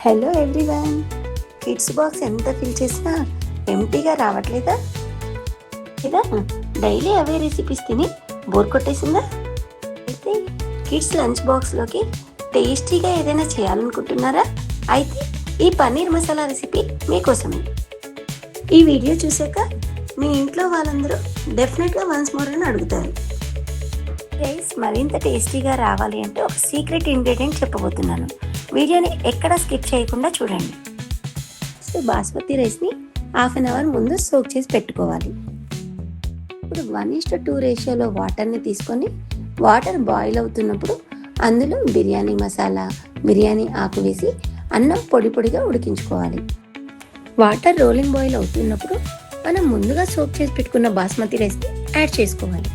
Hello everyone, kids box ఎంత fill చేసినా ఎంటీగా రావట్లేదా? లేదా డైలీ అవే రెసిపీస్ తిని బోర్ కొట్టేసిందా? అయితే కిడ్స్ లంచ్ బాక్స్లోకి టేస్టీగా ఏదైనా చేయాలనుకుంటున్నారా? అయితే ఈ పన్నీర్ మసాలా రెసిపీ మీకోసమే. ఈ వీడియో చూసాక మీ ఇంట్లో వాళ్ళందరూ డెఫినెట్గా వన్స్ మోర్ అని అడుగుతారు. రైస్ మరింత టేస్టీగా రావాలి అంటే ఒక సీక్రెట్ ఇంగ్రీడియంట్ చెప్పబోతున్నాను. వీడియోని ఎక్కడ స్కిప్ చేయకుండా చూడండి. సో బాస్మతి రైస్ని హాఫ్ అన్ అవర్ ముందు సోక్ చేసి పెట్టుకోవాలి. ఇప్పుడు 1:2 రేషియోలో వాటర్ని తీసుకొని వాటర్ బాయిల్ అవుతున్నప్పుడు అందులో బిర్యానీ మసాలా, బిర్యానీ ఆకు వేసి అన్నం పొడి పొడిగా ఉడికించుకోవాలి. వాటర్ రోలింగ్ బాయిల్ అవుతున్నప్పుడు మనం ముందుగా సోక్ చేసి పెట్టుకున్న బాస్మతి రైస్ని యాడ్ చేసుకోవాలి.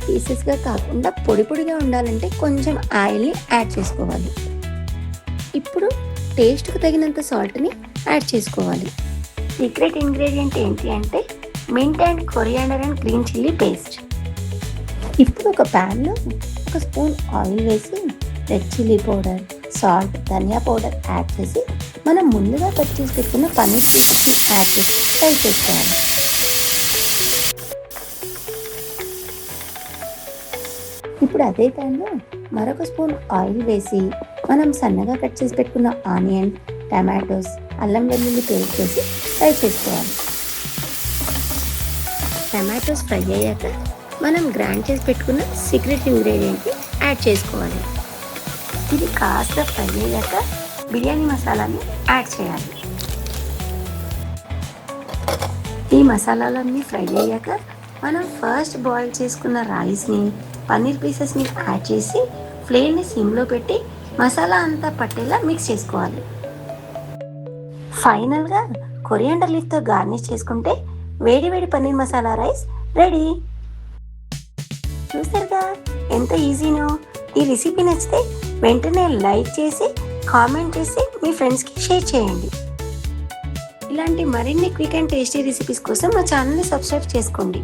పీసెస్గా కాకుండా పొడి పొడిగా ఉండాలంటే కొంచెం ఆయిల్ని యాడ్ చేసుకోవాలి. ఇప్పుడు టేస్ట్కు తగినంత సాల్ట్ని యాడ్ చేసుకోవాలి. సీక్రెట్ ఇంగ్రీడియంట్ ఏంటి అంటే mint and coriander and green chilli paste. ఇప్పుడు ఒక ప్యాన్లో ఒక స్పూన్ ఆయిల్ వేసి రెడ్ చిల్లీ పౌడర్, సాల్ట్, ధనియా పౌడర్ యాడ్ చేసి మనం ముందుగా కట్ చేసి పెట్టుకున్న పన్నీర్ పీసెస్ని యాడ్ చేసి ఫ్రై చేసుకోవాలి. ఇప్పుడు అదే ప్యాన్లో మరొక స్పూన్ ఆయిల్ వేసి మనం సన్నగా కట్ చేసి పెట్టుకున్న ఆనియన్, టమాటోస్, అల్లం వెల్లుల్లి పేస్ట్ వేసి ఫ్రై చేసుకోవాలి. టమాటోస్ ఫ్రై అయ్యాక మనం గ్రైండ్ చేసి పెట్టుకున్న సీక్రెట్ ఇంగ్రీడియంట్ని యాడ్ చేసుకోవాలి. ఇది కాస్త ఫ్రై అయ్యాక బిర్యానీ మసాలాని యాడ్ చేయాలి. ఈ మసాలాలన్నీ ఫ్రై అయ్యాక మనం ఫస్ట్ బాయిల్ చేసుకున్న రైస్ని, పన్నీర్ పీసెస్ని యాడ్ చేసి ఫ్లేమ్ని సిమ్లో పెట్టి మసాలా అంతా పట్టేలా మిక్స్ చేసుకోవాలి. ఫైనల్గా కొరియాండర్ లీఫ్తో గార్నిష్ చేసుకుంటే వేడి వేడి పన్నీర్ మసాలా రైస్ రెడీ. చూసారుగా ఎంత ఈజీనో. ఈ రెసిపీ నచ్చితే వెంటనే లైక్ చేసి కామెంట్ చేసి మీ ఫ్రెండ్స్కి షేర్ చేయండి. ఇలాంటి మరిన్ని క్విక్ అండ్ టేస్టీ రెసిపీస్ కోసం మా ఛానల్ని సబ్స్క్రైబ్ చేసుకోండి.